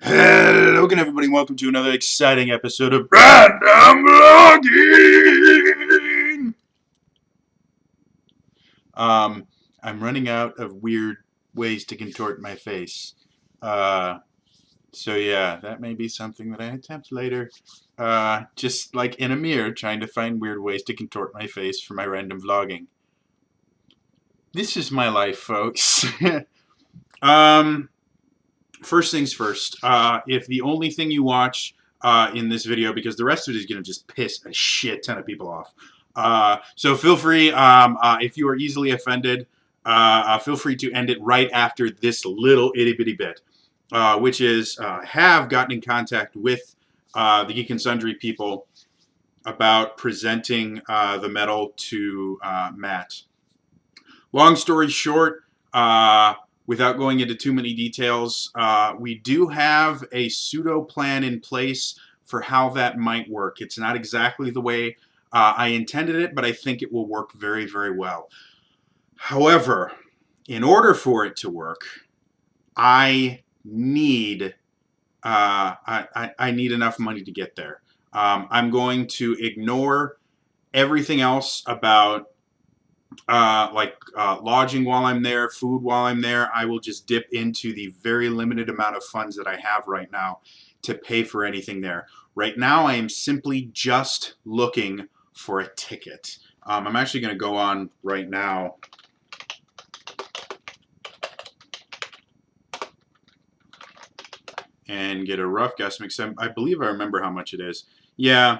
Hello again, everybody. Welcome to another exciting episode of Random Vlogging. Um, I'm running out of weird ways to contort my face. Uh, so yeah, that may be something that I attempt later. Just like in a mirror, trying to find weird ways to contort my face for my random vlogging. This is my life, folks. um, First things first, if the only thing you watch in this video, because the rest of it is going to just piss a shit ton of people off. So feel free, if you are easily offended, feel free to end it right after this little itty bitty bit, which is have gotten in contact with the Geek and Sundry people about presenting the medal to Matt. Long story short, without going into too many details, we do have a pseudo plan in place for how that might work. It's not exactly the way I intended it, but I think it will work very, very well. However, in order for it to work, I need I need enough money to get there. I'm going to ignore everything else about lodging while I'm there, food while I'm there. I will just dip into the very limited amount of funds that I have right now to pay for anything there. Right now, I am simply just looking for a ticket. I'm actually going to go on right now. And get a rough guesstimate. I believe I remember how much it is. Yeah.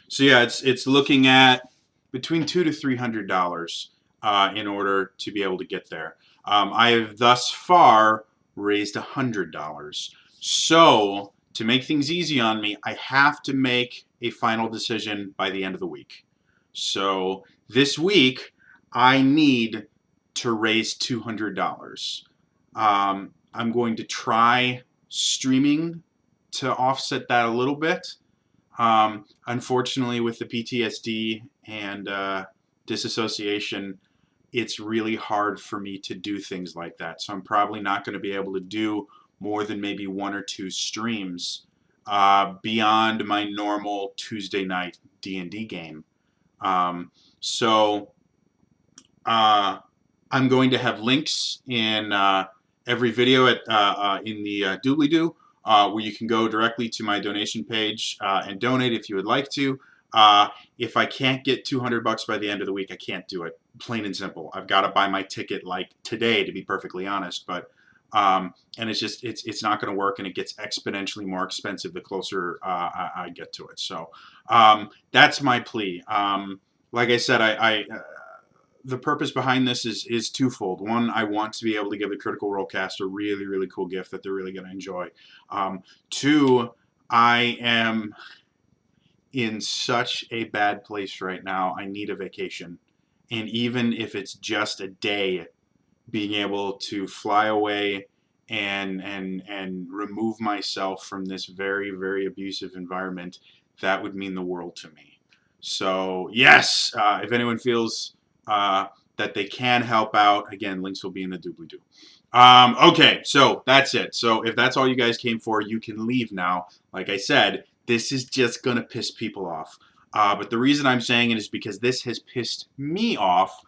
So yeah, it's looking at between $200 to $300 in order to be able to get there. I have thus far raised $100. So to make things easy on me, I have to make a final decision by the end of the week. So this week, I need to raise $200. I'm going to try streaming to offset that a little bit. Unfortunately, with the PTSD and disassociation, it's really hard for me to do things like that. So I'm probably not going to be able to do more than maybe 1 or 2 streams beyond my normal Tuesday night D&D game. So I'm going to have links in every video in the doobly-doo where you can go directly to my donation page and donate if you would like to. If I can't get $200 by the end of the week, I can't do it. Plain and simple. I've got to buy my ticket like today, to be perfectly honest. But and it's not going to work, and it gets exponentially more expensive the closer I get to it. So that's my plea. Like I said, the purpose behind this is twofold. One, I want to be able to give the Critical Role cast a really, really cool gift that they're really going to enjoy. Two, I am in such a bad place right now. I need a vacation. And even if it's just a day, being able to fly away and remove myself from this very, very abusive environment, that would mean the world to me. So yes, if anyone feels that they can help out, again, links will be in the doobly-doo. Okay, so that's it. So if that's all you guys came for, you can leave now. Like I said, this is just going to piss people off. But the reason I'm saying it is because this has pissed me off.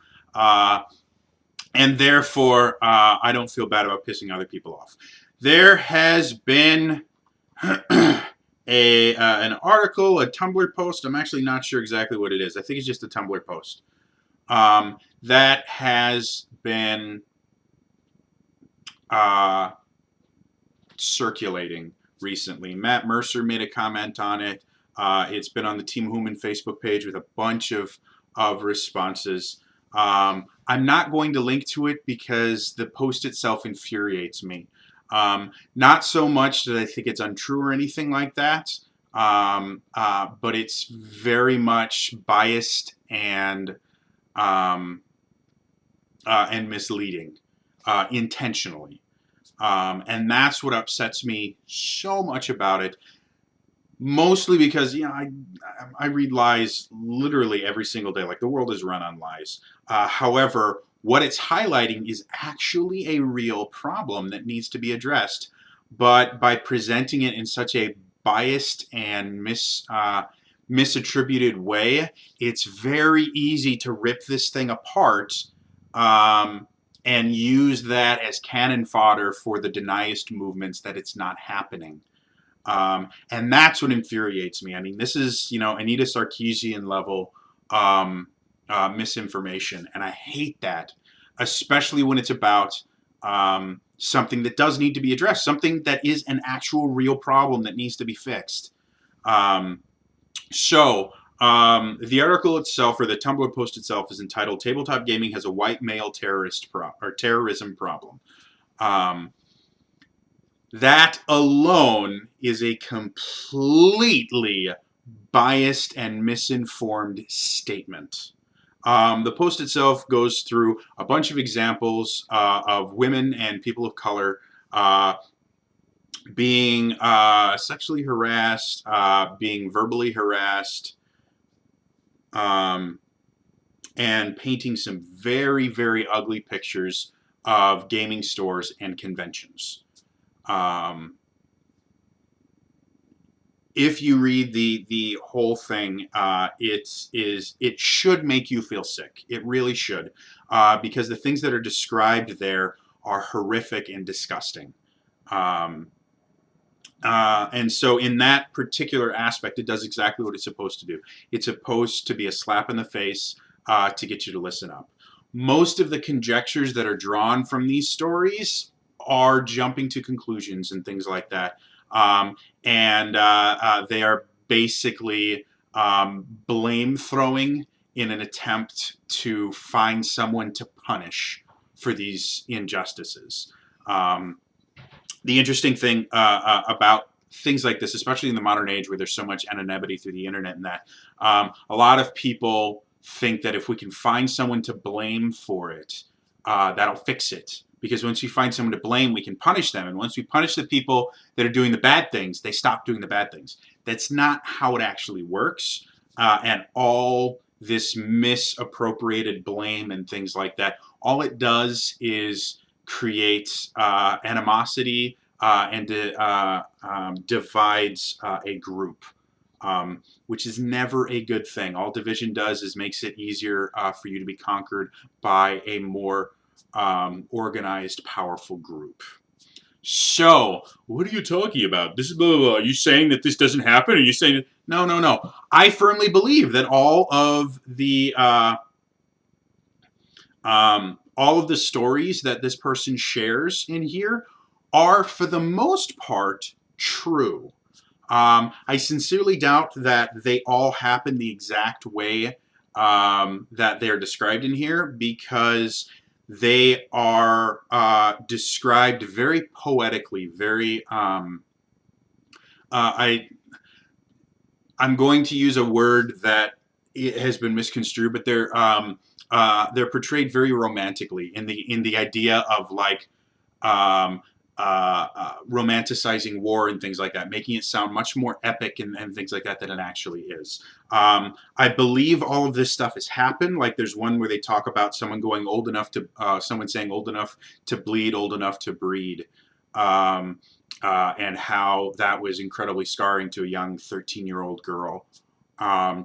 And therefore, I don't feel bad about pissing other people off. There has been an article, a Tumblr post. I'm actually not sure exactly what it is. I think it's just a Tumblr post that has been circulating recently. Matt Mercer made a comment on it. It's been on the Team Human Facebook page with a bunch of responses. I'm not going to link to it because the post itself infuriates me. Not so much that I think it's untrue or anything like that, but it's very much biased and misleading intentionally. And that's what upsets me so much about it. Mostly because, you know, I read lies literally every single day. Like, the world is run on lies. However, what it's highlighting is actually a real problem that needs to be addressed. But by presenting it in such a biased and misattributed way, it's very easy to rip this thing apart and use that as cannon fodder for the deniist movements that it's not happening. And that's what infuriates me. I mean, this is, Anita Sarkeesian level misinformation, and I hate that, especially when it's about something that does need to be addressed, something that is an actual real problem that needs to be fixed. The article itself, or the Tumblr post itself, is entitled "Tabletop Gaming Has a White Male Terrorism Problem." That alone is a completely biased and misinformed statement. The post itself goes through a bunch of examples of women and people of color being sexually harassed, being verbally harassed, and painting some very, very ugly pictures of gaming stores and conventions. If you read the whole thing, it should make you feel sick. It really should, because the things that are described there are horrific and disgusting. And so in that particular aspect, it does exactly what it's supposed to do. It's supposed to be a slap in the face to get you to listen up. Most of the conjectures that are drawn from these stories are jumping to conclusions and things like that. They are basically blame throwing in an attempt to find someone to punish for these injustices. The interesting thing about things like this, especially in the modern age where there's so much anonymity through the internet and that, a lot of people think that if we can find someone to blame for it, that'll fix it. Because once we find someone to blame, we can punish them. And once we punish the people that are doing the bad things, they stop doing the bad things. That's not how it actually works. And all this misappropriated blame and things like that, all it does is create animosity and divides a group, which is never a good thing. All division does is makes it easier for you to be conquered by a more organized, powerful group. So, what are you talking about? This is blah, blah, blah. Are you saying that this doesn't happen? Are you saying that? No, no, no. I firmly believe that all of the stories that this person shares in here are, for the most part, true. I sincerely doubt that they all happen the exact way that they're described in here, because they are described very poetically, very I'm going to use a word that it has been misconstrued, but they're portrayed very romantically in the idea of like romanticizing war and things like that, making it sound much more epic and things like that than it actually is. I believe all of this stuff has happened. Like there's one where they talk about someone going old enough to, someone saying old enough to bleed, old enough to breed, and how that was incredibly scarring to a young 13-year-old girl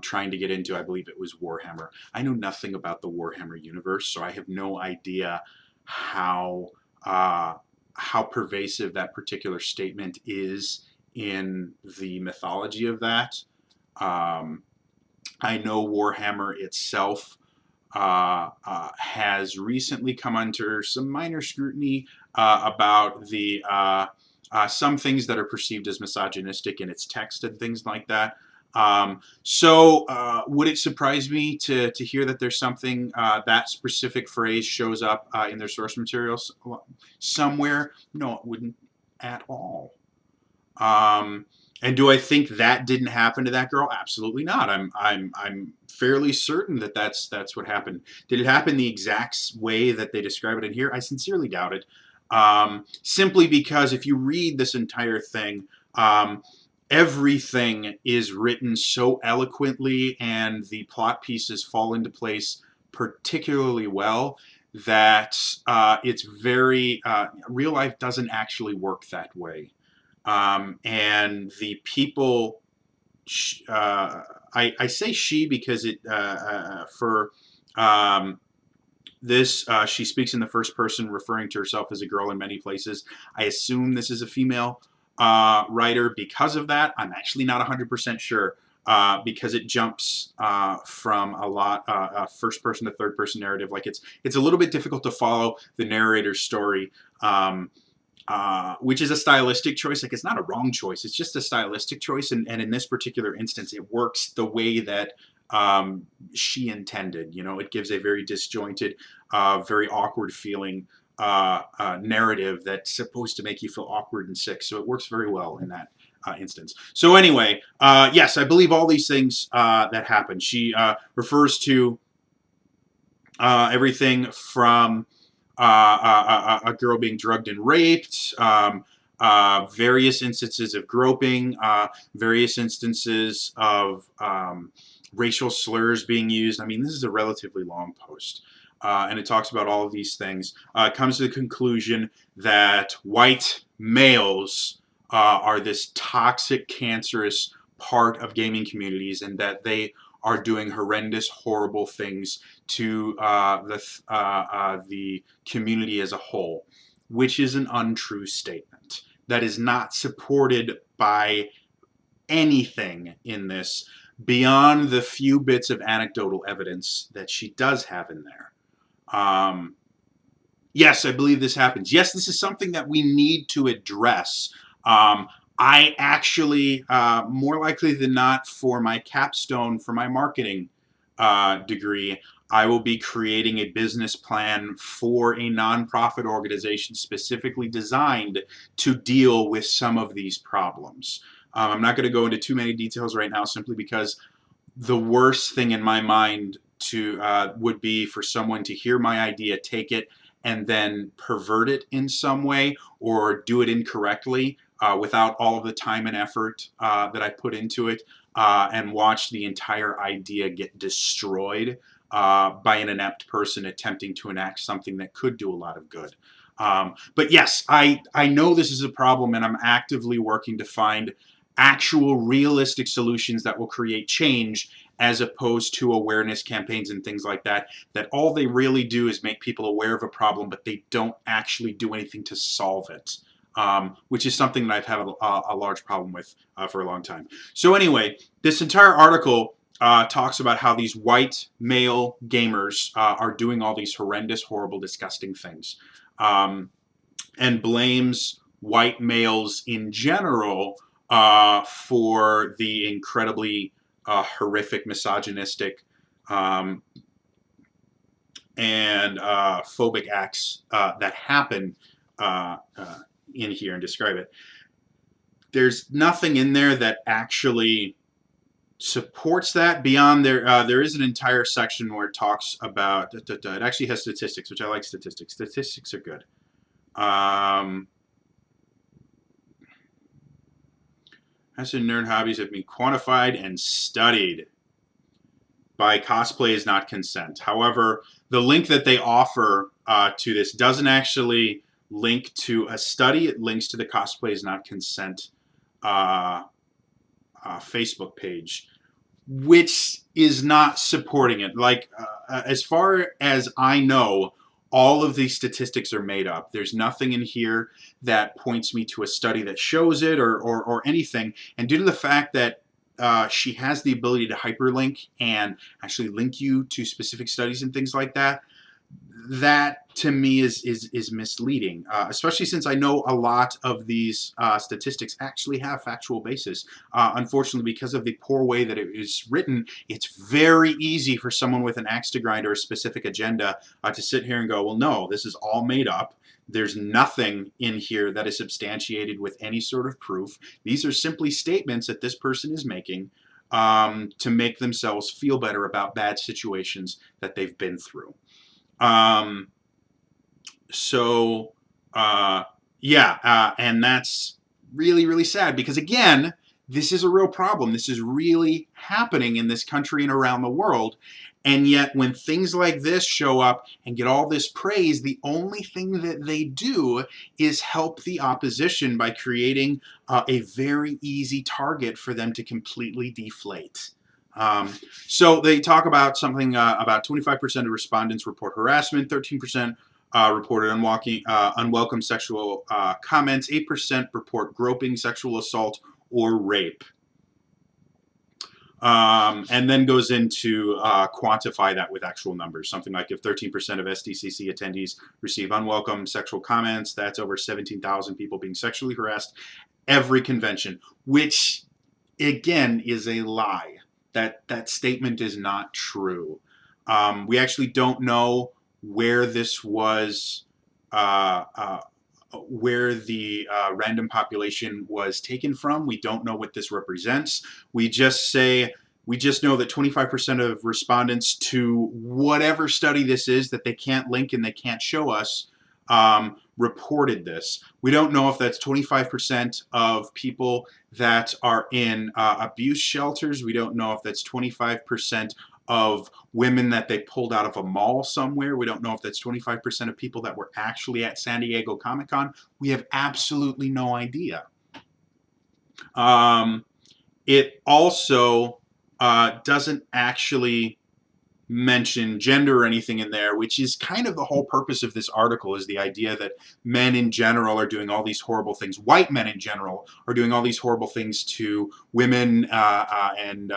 trying to get into, I believe it was Warhammer. I know nothing about the Warhammer universe, so I have no idea how pervasive that particular statement is in the mythology of that. I know Warhammer itself has recently come under some minor scrutiny about the some things that are perceived as misogynistic in its text and things like that. Would it surprise me to hear that there's something, that specific phrase shows up in their source materials somewhere? No, it wouldn't at all. And do I think that didn't happen to that girl? Absolutely not. I'm fairly certain that that's what happened. Did it happen the exact way that they describe it in here? I sincerely doubt it. Simply because if you read this entire thing, everything is written so eloquently and the plot pieces fall into place particularly well that it's very real life doesn't actually work that way, and the people. I say she because it for um, this she speaks in the first person, referring to herself as a girl in many places. I assume this is a female writer because of that. I'm actually not 100% sure because it jumps from a lot first person to third person narrative. Like it's a little bit difficult to follow the narrator's story. Which is a stylistic choice. Like, it's not a wrong choice. It's just a stylistic choice. And in this particular instance, it works the way that she intended. You know, it gives a very disjointed, very awkward feeling narrative that's supposed to make you feel awkward and sick. So it works very well in that instance. So anyway, yes, I believe all these things that happen. She refers to everything from a girl being drugged and raped, various instances of groping, various instances of racial slurs being used. I mean, this is a relatively long post. And it talks about all of these things. It comes to the conclusion that white males are this toxic, cancerous part of gaming communities, and that they are doing horrendous, horrible things to the community as a whole, which is an untrue statement. That is not supported by anything in this beyond the few bits of anecdotal evidence that she does have in there. Yes, I believe this happens. Yes, this is something that we need to address. I actually, more likely than not, for my capstone for my marketing degree, I will be creating a business plan for a nonprofit organization specifically designed to deal with some of these problems. I'm not going to go into too many details right now, simply because the worst thing in my mind to would be for someone to hear my idea, take it, and then pervert it in some way or do it incorrectly without all of the time and effort that I put into it, and watch the entire idea get destroyed by an inept person attempting to enact something that could do a lot of good. But yes, I know this is a problem, and I'm actively working to find actual realistic solutions that will create change, as opposed to awareness campaigns and things like that, that all they really do is make people aware of a problem, but they don't actually do anything to solve it, which is something that I've had a large problem with for a long time. So anyway, this entire article talks about how these white male gamers are doing all these horrendous, horrible, disgusting things, and blames white males in general for the incredibly horrific, misogynistic, and phobic acts that happen in here, and describe it. There's nothing in there that actually supports that beyond there. There is an entire section where it talks about, it actually has statistics, which I like. Statistics are good. As in, nerd hobbies have been quantified and studied by Cosplay is Not Consent. However, the link that they offer to this doesn't actually link to a study. It links to the Cosplay is Not Consent Facebook page, which is not supporting it. Like, as far as I know, all of these statistics are made up. There's nothing in here that points me to a study that shows it, or anything. And due to the fact that she has the ability to hyperlink and actually link you to specific studies and things like that, that to me is misleading, especially since I know a lot of these statistics actually have factual basis. Unfortunately, because of the poor way that it is written, it's very easy for someone with an axe to grind or a specific agenda to sit here and go, well, no, this is all made up. There's nothing in here that is substantiated with any sort of proof. These are simply statements that this person is making to make themselves feel better about bad situations that they've been through. Yeah, and that's really, really sad, because again, this is a real problem. This is really happening in this country and around the world. And yet when things like this show up and get all this praise, the only thing that they do is help the opposition by creating a very easy target for them to completely deflate. So they talk about something about 25% of respondents report harassment, 13% reported unwelcome sexual comments, 8% report groping, sexual assault, or rape. And then goes into quantify that with actual numbers. Something like if 13% of SDCC attendees receive unwelcome sexual comments, that's over 17,000 people being sexually harassed every convention, which again is a lie. That statement is not true. We actually don't know where this was, where the random population was taken from. We don't know what this represents. We just know that 25% of respondents to whatever study this is that they can't link and they can't show us reported this. We don't know if that's 25% of people that are in abuse shelters. We don't know if that's 25% of women that they pulled out of a mall somewhere. We don't know if that's 25% of people that were actually at San Diego Comic-Con. We have absolutely no idea. It also doesn't actually mention gender or anything in there, which is kind of the whole purpose of this article, is the idea that men in general are doing all these horrible things. White men in general are doing all these horrible things to women and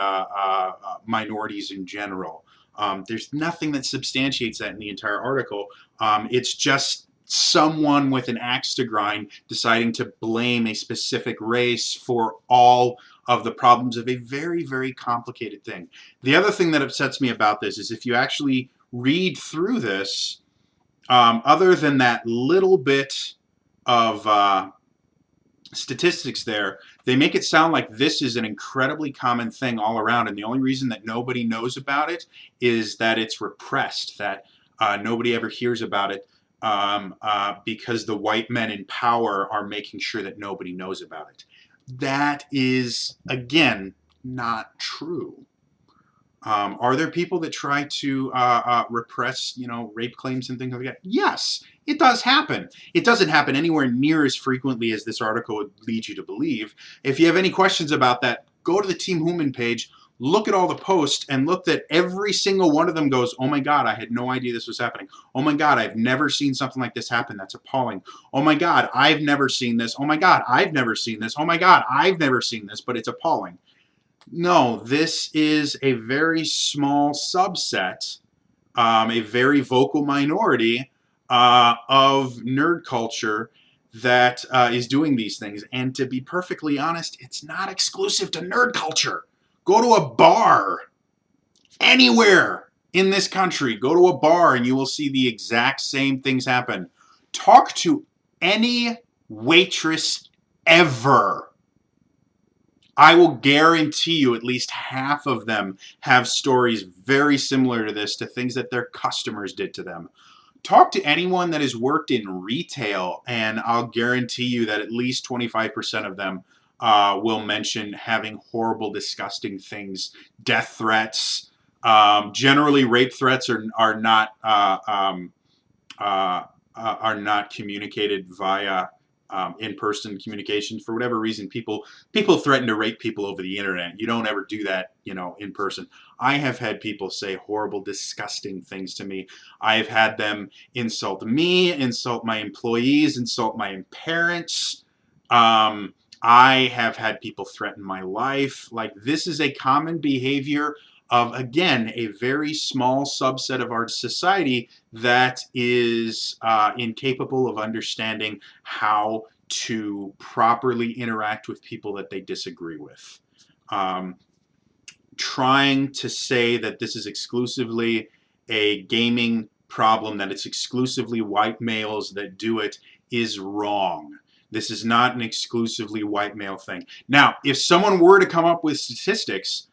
minorities in general. There's nothing that substantiates that in the entire article. It's just someone with an axe to grind deciding to blame a specific race for all of the problems of a very, very complicated thing. The other thing that upsets me about this is if you actually read through this, other than that little bit of statistics there, they make it sound like this is an incredibly common thing all around, and the only reason that nobody knows about it is that it's repressed, that nobody ever hears about it because the white men in power are making sure that nobody knows about it. That is, again, not true. Are there people that try to repress, rape claims and things like that? Yes, it does happen. It doesn't happen anywhere near as frequently as this article would lead you to believe. If you have any questions about that, go to the Team Human page, look at all the posts, and look that every single one of them goes, oh my God, I had no idea this was happening. Oh my God, I've never seen something like this happen. That's appalling. Oh my God, I've never seen this. Oh my God, I've never seen this. Oh my God, I've never seen this, but it's appalling. No, this is a very small subset, a very vocal minority of nerd culture that is doing these things. And to be perfectly honest, it's not exclusive to nerd culture. Go to a bar anywhere in this country. Go to a bar and you will see the exact same things happen. Talk to any waitress ever. I will guarantee you at least half of them have stories very similar to this, to things that their customers did to them. Talk to anyone that has worked in retail, and I'll guarantee you that at least 25% of them will mention having horrible, disgusting things, death threats. Generally, rape threats are not communicated via in-person communication. For whatever reason, people threaten to rape people over the internet. You don't ever do that, in person. I have had people say horrible, disgusting things to me. I have had them insult me, insult my employees, insult my parents. I have had people threaten my life. Like, this is a common behavior of, again, a very small subset of our society that is incapable of understanding how to properly interact with people that they disagree with. Trying to say that this is exclusively a gaming problem, that it's exclusively white males that do it, is wrong. This is not an exclusively white male thing. Now, if someone were to come up with statistics,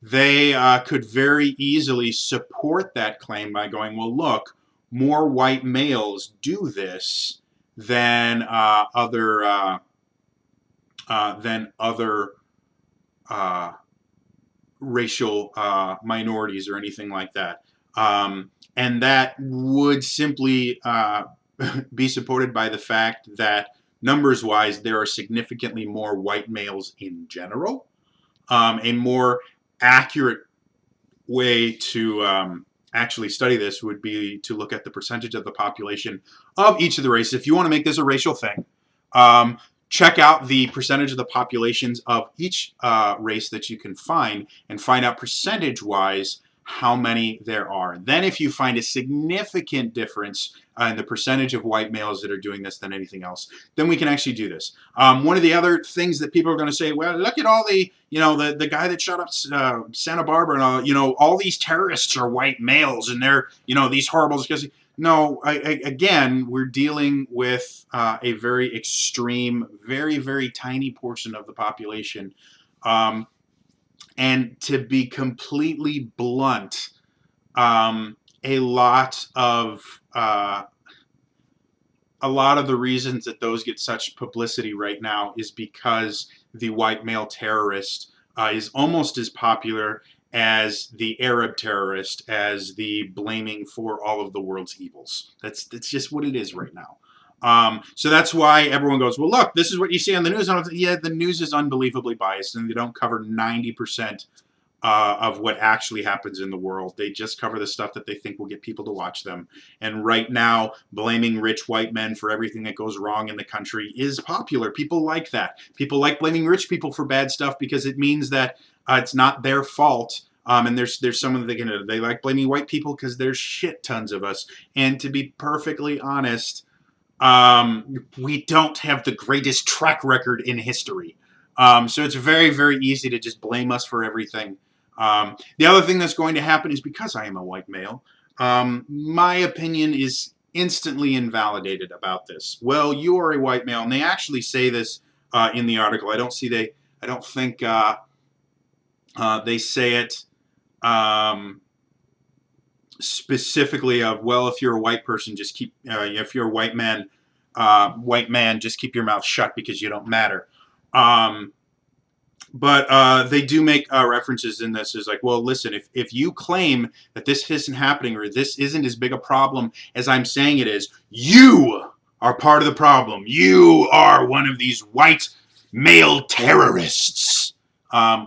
they could very easily support that claim by going, well, look, more white males do this than other than other racial minorities or anything like that. And that would simply be supported by the fact that numbers-wise, there are significantly more white males in general. A more accurate way to actually study this would be to look at the percentage of the population of each of the races. If you want to make this a racial thing, check out the percentage of the populations of each race that you can find and find out percentage-wise how many there are. Then if you find a significant difference in the percentage of white males that are doing this than anything else, then we can actually do this. One of the other things that people are going to say, well, look at all the, the guy that shot up Santa Barbara, and all these terrorists are white males, and they're, these horrible. No, again, we're dealing with a very extreme, very, very tiny portion of the population. And to be completely blunt, a lot of the reasons that those get such publicity right now is because the white male terrorist is almost as popular as the Arab terrorist, as the blaming for all of the world's evils. That's just what it is right now. So that's why everyone goes, well, look, this is what you see on the news. Yeah, the news is unbelievably biased, and they don't cover 90% of what actually happens in the world. They just cover the stuff that they think will get people to watch them. And right now, blaming rich white men for everything that goes wrong in the country is popular. People like that. People like blaming rich people for bad stuff because it means that it's not their fault. And there's someone that they like blaming white people because there's shit tons of us. And to be perfectly honest, we don't have the greatest track record in history. So it's very, very easy to just blame us for everything. The other thing that's going to happen is because I am a white male, my opinion is instantly invalidated about this. Well, you are a white male, and they actually say this in the article. I don't think they say it specifically of, well, if you're a white person, just keep, if you're a white man, just keep your mouth shut because you don't matter. But they do make references in this. Is like, well, listen, if you claim that this isn't happening or this isn't as big a problem as I'm saying it is, you are part of the problem. You are one of these white male terrorists.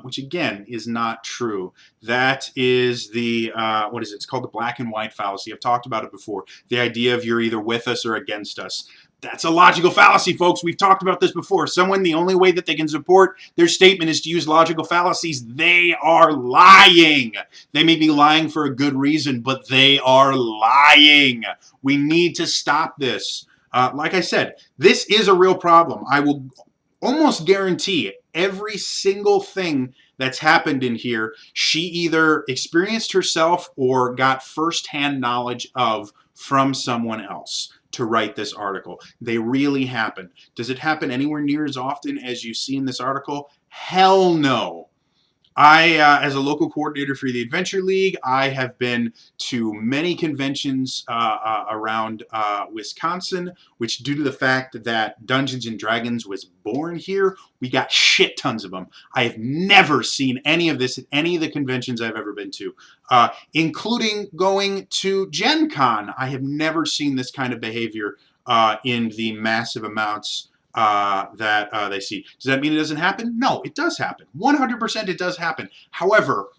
Which again is not true. That is the, what is it? It's called the black and white fallacy. I've talked about it before. The idea of you're either with us or against us. That's a logical fallacy, folks. We've talked about this before. Someone, the only way that they can support their statement is to use logical fallacies. They are lying. They may be lying for a good reason, but they are lying. We need to stop this. Like I said, this is a real problem. I will almost guarantee every single thing that's happened in here, she either experienced herself or got firsthand knowledge of from someone else to write this article. They really happen. Does it happen anywhere near as often as you see in this article? Hell no. I, as a local coordinator for the Adventure League, I have been to many conventions around Wisconsin, which due to the fact that Dungeons & Dragons was born here, we got shit tons of them. I have never seen any of this at any of the conventions I've ever been to, including going to Gen Con. I have never seen this kind of behavior in the massive amounts that they see. Does that mean it doesn't happen? No, it does happen. 100% it does happen. However,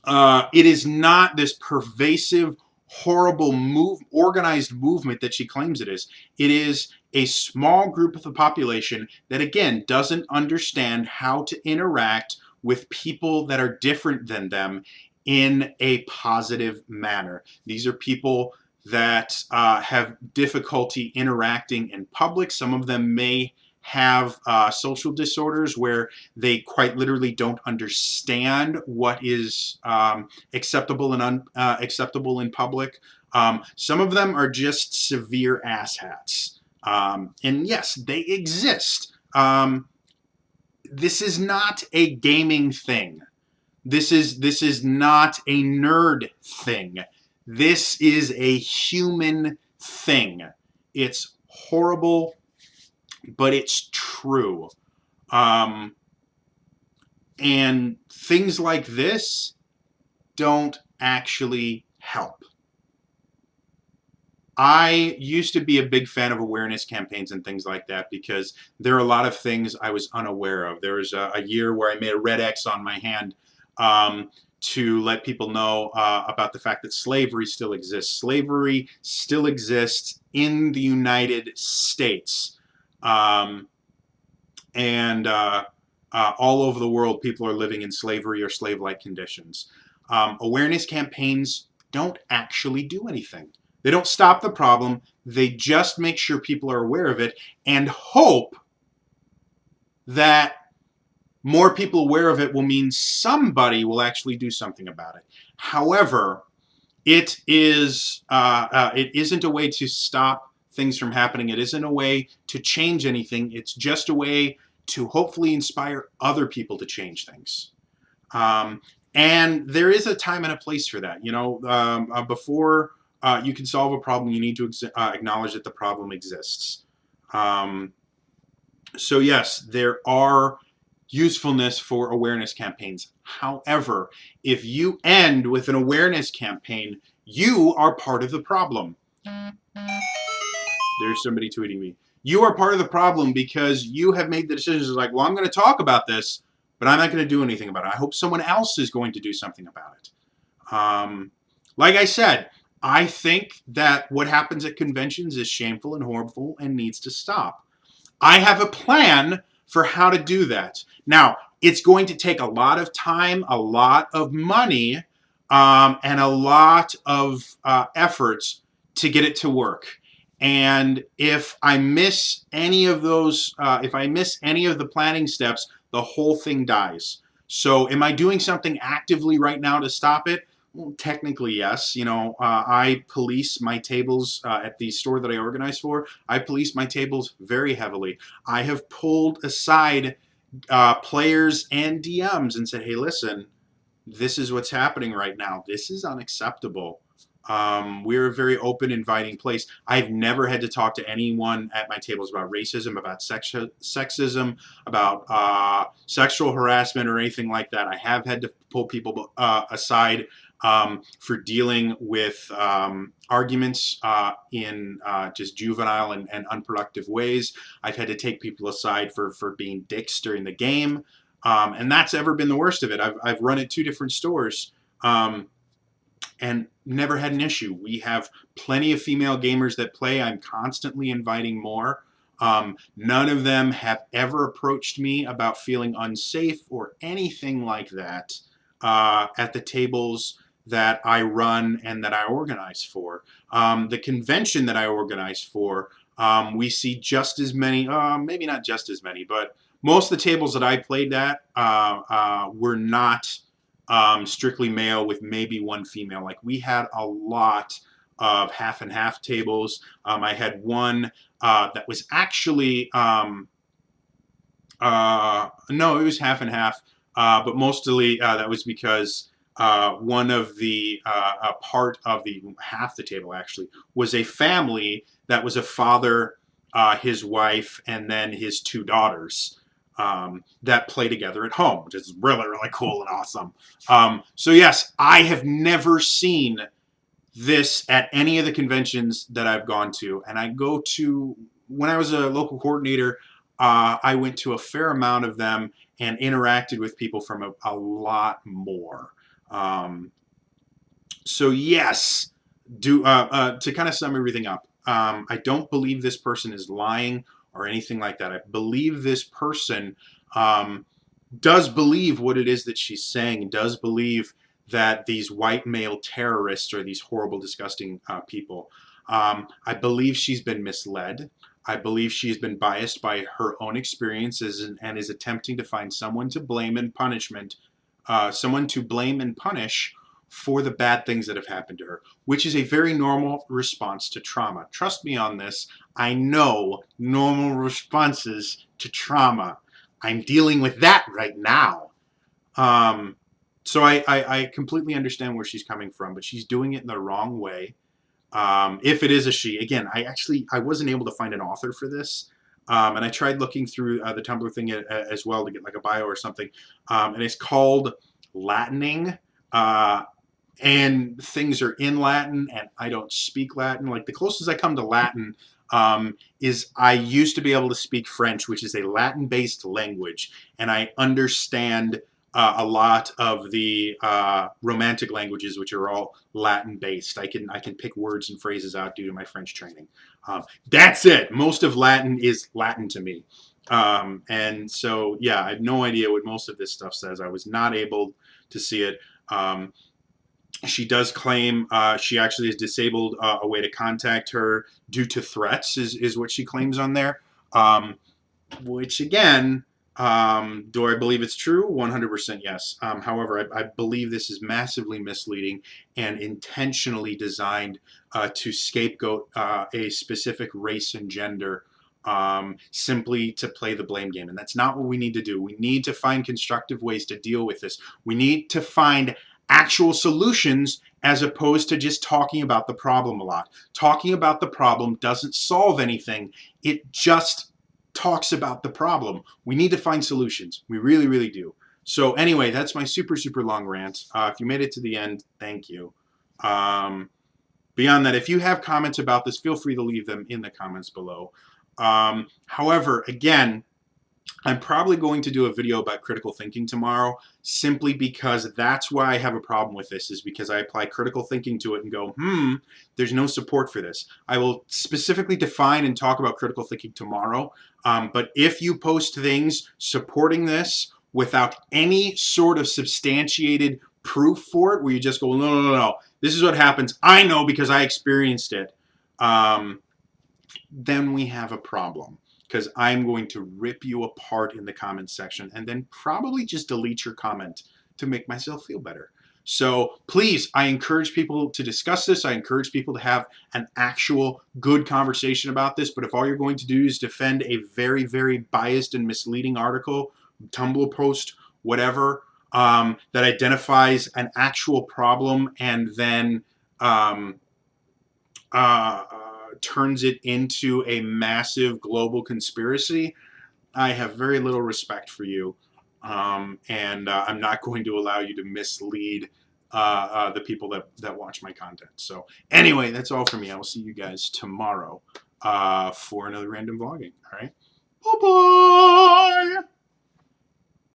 it is not this pervasive, horrible, organized movement that she claims it is. It is a small group of the population that, again, doesn't understand how to interact with people that are different than them in a positive manner. These are people that have difficulty interacting in public. Some of them may have social disorders where they quite literally don't understand what is acceptable and unacceptable in public. Some of them are just severe asshats. And yes, they exist. This is not a gaming thing. This is not a nerd thing. This is a human thing. It's horrible, but it's true. Um, and things like this don't actually help. I used to be a big fan of awareness campaigns and things like that because there are a lot of things I was unaware of. There was a year where I made a red X on my hand to let people know about the fact that slavery still exists. Slavery still exists in the United States. Um, and all over the world, people are living in slavery or slave-like conditions. Awareness campaigns don't actually do anything. They don't stop the problem. They just make sure people are aware of it and hope that more people aware of it will mean somebody will actually do something about it. However, it isn't a way to stop things from happening. It isn't a way to change anything. It's just a way to hopefully inspire other people to change things. Um, and there is a time and a place for that. Before you can solve a problem, you need to acknowledge that the problem exists. Um, so yes, there are usefulness for awareness campaigns. However, if you end with an awareness campaign, you are part of the problem. There's somebody tweeting me. You are part of the problem because you have made the decisions like, well, I'm going to talk about this, but I'm not going to do anything about it. I hope someone else is going to do something about it. Like I said, I think that what happens at conventions is shameful and horrible and needs to stop. I have a plan for how to do that. Now, it's going to take a lot of time, a lot of money, and a lot of efforts to get it to work. And if I miss any of those, if I miss any of the planning steps, the whole thing dies. So am I doing something actively right now to stop it? Well, technically, yes. I police my tables at the store that I organize for. I police my tables very heavily. I have pulled aside players and DMs and said, hey, listen, this is what's happening right now. This is unacceptable. We're a very open, inviting place. I've never had to talk to anyone at my tables about racism, about sexism, about sexual harassment or anything like that. I have had to pull people aside for dealing with arguments in just juvenile and unproductive ways. I've had to take people aside for being dicks during the game. And that's ever been the worst of it. I've run at 2 different stores. And never had an issue. We have plenty of female gamers that play. I'm constantly inviting more. None of them have ever approached me about feeling unsafe or anything like that at the tables that I run and that I organize for. The convention that I organize for, we see just as many, maybe not just as many, but most of the tables that I played at were not strictly male with maybe 1 female. Like we had a lot of half and half tables. I had one that was actually no, it was half and half, but mostly that was because one of the part of the half the table actually was a family that was a father, his wife, and then his 2 daughters. That play together at home, which is really, really cool and awesome. So yes, I have never seen this at any of the conventions that I've gone to. And I go to, when I was a local coordinator, I went to a fair amount of them and interacted with people from a lot more. So yes, to kind of sum everything up, I don't believe this person is lying or anything like that. I believe this person does believe what it is that she's saying, does believe that these white male terrorists are these horrible, disgusting people. I believe she's been misled. I believe she's been biased by her own experiences and is attempting to find someone to blame and someone to blame and punish for the bad things that have happened to her, which is a very normal response to trauma. Trust me on this. I know normal responses to trauma. I'm dealing with that right now. So I completely understand where she's coming from, but she's doing it in the wrong way. If it is a she, again, I wasn't able to find an author for this. And I tried looking through the Tumblr thing as well to get like a bio or something. And it's called Latining. And things are in Latin, and I don't speak Latin. Like the closest I come to Latin is I used to be able to speak French, which is a Latin-based language, and I understand a lot of the Romantic languages, which are all Latin-based. I can pick words and phrases out due to my French training. That's it. Most of Latin is Latin to me. And so, yeah, I have no idea what most of this stuff says. I was not able to see it. She does claim she actually has disabled a way to contact her due to threats, is what she claims on there. Which, again, do I believe it's true? 100% yes. However, I believe this is massively misleading and intentionally designed to scapegoat a specific race and gender simply to play the blame game. And that's not what we need to do. We need to find constructive ways to deal with this. We need to find actual solutions as opposed to just talking about the problem a lot. Talking about the problem doesn't solve anything. It just talks about the problem. We need to find solutions. We really, really do. So anyway, that's my super, super long rant. If you made it to the end, thank you. Beyond that, if you have comments about this, feel free to leave them in the comments below. However, again, I'm probably going to do a video about critical thinking tomorrow, simply because that's why I have a problem with this, is because I apply critical thinking to it and go, there's no support for this. I will specifically define and talk about critical thinking tomorrow, but if you post things supporting this without any sort of substantiated proof for it, where you just go, no, this is what happens, I know because I experienced it, then we have a problem. Because I'm going to rip you apart in the comments section and then probably just delete your comment to make myself feel better. So please, I encourage people to discuss this. I encourage people to have an actual good conversation about this. But if all you're going to do is defend a very, very biased and misleading article, Tumblr post, whatever, that identifies an actual problem and then turns it into a massive global conspiracy, I have very little respect for you. And I'm not going to allow you to mislead the people that watch my content. So anyway, that's all for me. I will see you guys tomorrow for another random vlogging. All right. Bye-bye.